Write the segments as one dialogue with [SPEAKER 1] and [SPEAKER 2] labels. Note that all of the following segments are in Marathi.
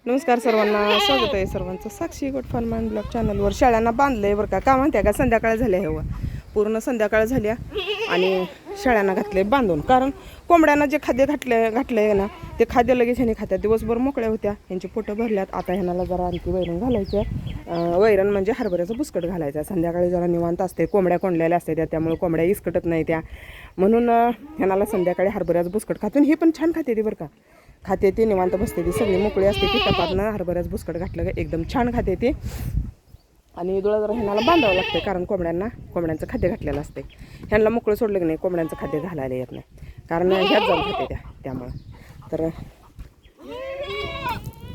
[SPEAKER 1] नमस्कार सर्वांना, स्वागत आहे सर्वांचं साक्षी गोट फार्म अँड ब्लॉग चॅनलवर. शाळांना बांधलं आहे बरं का म्हणते का संध्याकाळ झाल्या हे पूर्ण संध्याकाळ झाल्या आणि शाळांना घातले बांधून. कारण कोंबड्यांना जे खाद्य घातलं आहे ना ते खाद्य लगेच ह्याने खात्यात. दिवसभर मोकळ्या होत्या, ह्यांचे पोटं भरल्यात. आता ह्याला जरा आणखी वैरण घालायचं. वैरण म्हणजे हरभऱ्याचं बुसकट घालायचं. संध्याकाळी जरा निवांत असते, कोंबड्या कोंडलेल्या असते त्यामुळे कोंबड्या इसकटत नाही त्या. म्हणून ह्याला संध्याकाळी हरभऱ्याचं बुसकट खातून हे पण छान खाते ती बरं का. खाते ती निवांत बसते ती, सगळी मोकळी असते ती. टपातनं हरभऱ्याचं बुसकट घातलं का एकदम छान खाते ती. आणि डोळा जरा ह्याला बांधावं लागतं कारण कोंबड्यांचं खाद्य घातलेलं असते. ह्यांना मोकळं सोडलं की नाही कोंबड्यांचं खाद्य घालायला येत नाही, कारण ह्याच जाऊन खाते त्यामुळं. तर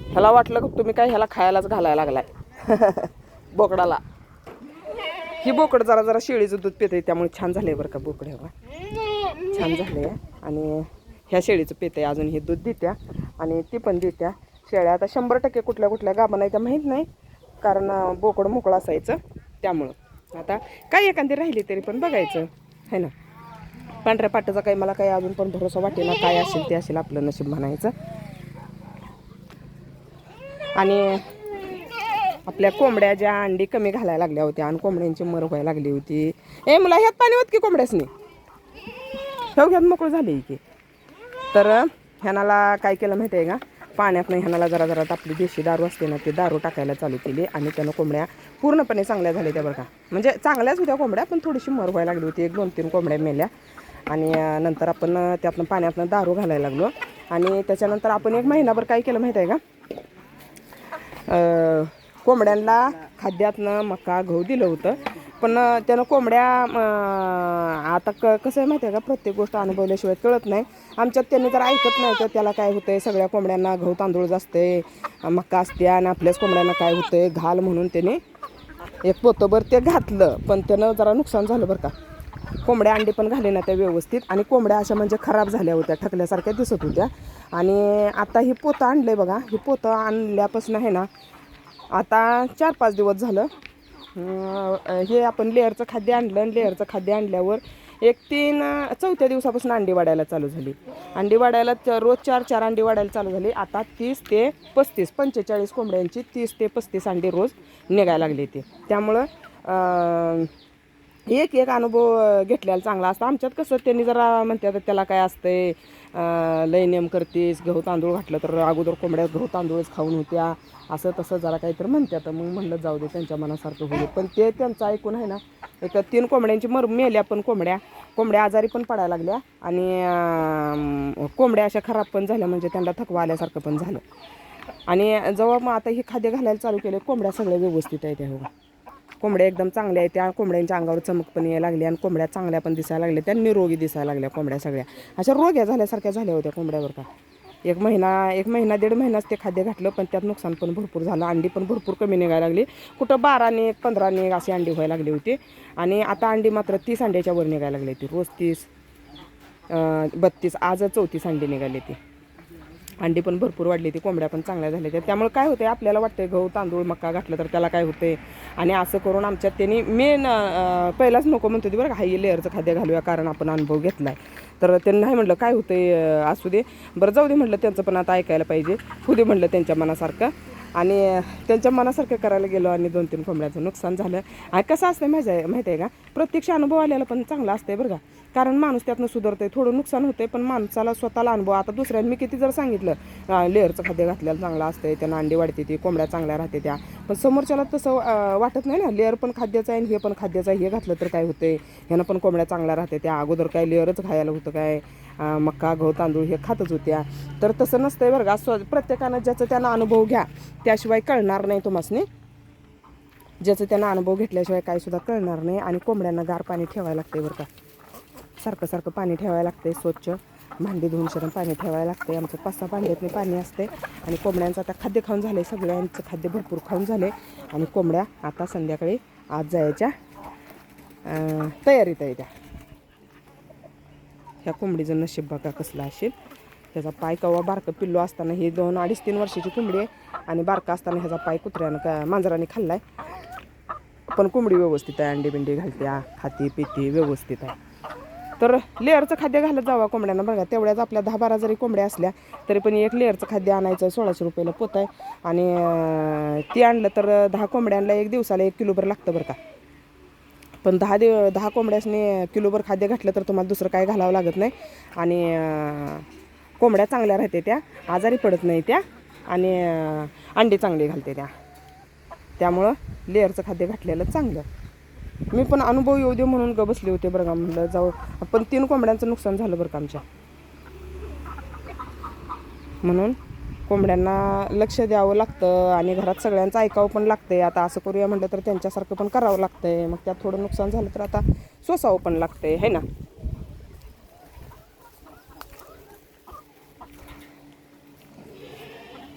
[SPEAKER 1] ह्याला वाटलं की तुम्ही काय ह्याला खायलाच घालायला लागलाय बोकडाला. ही बोकड जरा शेळीचं दूध पिते त्यामुळे छान झालंय बरं का. बोकड छान झालंय. आणि ह्या शेळीचं पिते अजून हे दूध देत्या आणि ती पण देत्या. शेळ्या आता 100% कुठल्या गाभा नाही त्या माहीत नाही, कारण बोकड मोकळं असायचं त्यामुळं. आता काय एखादी राहिली तरी पण बघायचं है ना. पांढऱ्या पाट्याचा काही मला काही अजून पण भरोसा वाटे ना. काय असेल ते असेल, आपलं नशीब म्हणायचं. आणि आपल्या कोंबड्या ज्या अंडी कमी घालायला लागल्या होत्या आणि कोंबड्यांची मर व्हायला लागली होती. मुला ह्यात पाणी होत की कोंबड्यासनी ह्यात मोकळं झाली की. तर ह्यानाला काय केलं माहिती आहे का, पाण्यात नाही ह्यानाला जरा आपली देशी दारू असते ना ते दारू टाकायला चालू केली. आणि त्यानं कोंबड्या पूर्णपणे चांगल्या झाल्या त्या बरं का. म्हणजे चांगल्याच होत्या कोंबड्या, पण थोडीशी मर व्हायला लागली होती. 1-2-3 कोंबड्या मेल्या. आणि नंतर आपण त्यातनं पाण्यातनं दारू घालायला लागलो. आणि त्याच्यानंतर आपण 1 महिनाभर काय केलं माहिती आहे का, कोंबड्यांना खाद्यातनं मका गहू दिलं होतं. पण त्यानं कोंबड्या आता कसं आहे माहिती आहे का, प्रत्येक गोष्ट अनुभवल्याशिवाय कळत नाही. आमच्यात त्यांनी जर ऐकत नाही तर त्याला काय होतंय, सगळ्या कोंबड्यांना गहू तांदूळ असते, मका असते. आणि आपल्याच कोंबड्यांना काय होतंय, घाल म्हणून त्याने 1 पोतभर ते घातलं. पण त्यानं जरा नुकसान झालं बरं का. कोंबड्या अंडी पण घाले ना त्या व्यवस्थित. आणि कोंबड्या अशा म्हणजे खराब झाल्या होत्या, ठकल्यासारख्या दिसत होत्या. आणि आता ही पोतं आणलंय बघा. ही पोतं आणल्यापासून आहे ना आता 4-5 दिवस झालं. हे आपण लेअरचं खाद्य आणलं. लेअरचं खाद्य आणल्यावर 4थ्या दिवसापासून अंडी वाढायला चालू झाली. अंडी वाढायला रोज 4 अंडी वाढायला चालू झाली. आता 30 ते 35 45 कोंबड्यांची 30 ते 35 अंडी रोज निघायला लागली ती. त्यामुळं एक अनुभव घेतलेला चांगला असतं. आमच्यात कसं त्यांनी जरा म्हणतात त्याला काय असतंय, लय नेम करतेस, गहू तांदूळ घातलं तर अगोदर कोंबड्या गहू तांदूळच खाऊन होत्या, असं तसं जरा काहीतरी म्हणतात. मग म्हणलं जाऊ दे, त्यांच्या मनासारखं होईल. पण ते त्यांचं ऐकून आहे ना 3 कोंबड्यांची मेल्या. पण कोंबड्या आजारी पण पडायला लागल्या. आणि कोंबड्या अशा खराब पण झाल्या, म्हणजे त्यांना थकवा आल्यासारखं पण झालं. आणि जेव्हा मग आता हे खाद्य घालायला चालू केले, कोंबड्या सगळ्या व्यवस्थित आहेत. त्या कोंबड्या एकदम चांगल्या आहेत. त्या कोंबड्यांच्या अंगावर चमक पण यायला लागली आणि कोंबड्या चांगल्या पण दिसायला लागल्या. त्या निरोगी दिसायला लागल्या कोंबड्या सगळ्या. अशा रोग्या झाल्यासारख्या झाल्या होत्या कोंबड्यावर का. 1 महिना 1.5 महिनाच ते खाद्य घातलं, पण त्यात नुकसान पण भरपूर झालं. अंडी पण भरपूर कमी निघायला लागली. कुठं 12 निघ 15 निघ अशी अंडी व्हायला लागली होती. आणि आता अंडी मात्र 30 अंड्याच्या वर निघायला लागली ती. रोज 30 32 आज 34 अंडी निघाली ती. अंडी पण भरपूर वाढली ती. कोंबड्या पण चांगल्या झाल्या. त्यामुळे काय होतं, आपल्याला वाटतंय गहू तांदूळ मका घातलं तर त्याला काय होतंय. आणि असं करून आमच्यात त्यांनी पहिलाच नको म्हणतो ती बरं का, हाई लेअरचं खाद्य घालूया कारण आपण अनुभव घेतलाय. तर त्यांनी नाही म्हटलं काय होतंय, असू दे बरं जाऊ दे म्हटलं, त्यांचं पण आता ऐकायला पाहिजे. होऊ दे म्हटलं त्यांच्या मनासारखं. आणि त्यांच्या मनासारखं करायला गेलो आणि 2-3 कोंबड्याचं नुकसान झालं. आणि कसं असतं माहिती आहे का, प्रत्यक्ष अनुभव आलेला पण चांगला असतंय बरं का. कारण माणूस त्यातनं सुधारतंय. थोडं नुकसान होतंय पण माणसाला स्वतःला अनुभव. आता दुसऱ्यांनी मी किती जर सांगितलं लेअरचं खाद्य घातलेलं चांगलं असतंय, त्यांना अंडी वाढते ती, कोंबड्या चांगल्या राहते त्या, पण समोरच्याला तसं वाटत नाही ना. लेअर पण खाद्याचं आहे आणि हे पण खाद्याचं आहे, हे घातलं तर काय होतंय, ह्यानं पण कोंबड्या चांगल्या राहते त्या. अगोदर काय लेअरच खायला होतं काय, मका गहू तांदूळ हे खातच होत्या. तर तसं नसतंय बरं का. प्रत्येकानं ज्याचं त्यांना अनुभव घ्या, त्याशिवाय कळणार नाही तुम्हासनी. ज्याचं त्यांना अनुभव घेतल्याशिवाय काही सुद्धा कळणार नाही. आणि कोंबड्यांना गार पाणी ठेवायला लागते बरं का. सारखं पाणी ठेवायला लागते. स्वच्छ भांडी धुवून शिरून पाणी ठेवायला लागते. आमचं 5-6 भांड्यातले पाणी असते. आणि कोंबड्यांचं आता खाद्य खाऊन झाले, सगळ्यांचं खाद्य भरपूर खाऊन झाले. आणि कोंबड्या आता संध्याकाळी आज जायच्या तयारीत आहे त्या. ह्या कोंबडीचं नशीब बघा कसलं असेल. ह्याचा पाय कवा बारकं पिल्लू असताना, ही 2-2.5-3 वर्षाची कोंबडी आहे. आणि बारका असताना ह्याचा पाय कुत्र्यानं मांजराने खाल्लाय. पण कोंबडी व्यवस्थित आहे, अंडी बिंडी घालत्या, खाती पिती व्यवस्थित आहे. तर लेअरचं खाद्य घालत जावा कोंबड्यांना बघा. तेवढ्याच आपल्या 10-12 जरी कोंबड्या असल्या तरी पण एक लेअरचं खाद्य आणायचं 1600 रुपयाला पोत आहे. आणि ती आणलं तर 10 कोंबड्यांना एक दिवसाला 1 किलोभर लागतं बरं का. पण 10 कोंबड्यासनी किलोभर खाद्य घातलं तर तुम्हाला दुसरं काय घालावं लागत नाही. आणि कोंबड्या चांगल्या राहते, त्या आजारी पडत नाही त्या, आणि अंडी चांगली घालते त्या. त्यामुळं लेअरचं खाद्य घातलेलं चांगलं. मी पण अनुभव येऊ दे म्हणून बसले होते बरं का. म्हणलं जाऊ, पण 3 कोंबड्यांचं नुकसान झालं बरं का आमच्या. म्हणून कोंबड्यांना लक्ष द्यावं लागतं आणि घरात सगळ्यांचं ऐकावं पण लागतंय. आता असं करूया म्हटलं तर त्यांच्यासारखं पण करावं लागतंय. मग त्यात थोडं नुकसान झालं तर आता सोसावं पण लागतंय, है ना.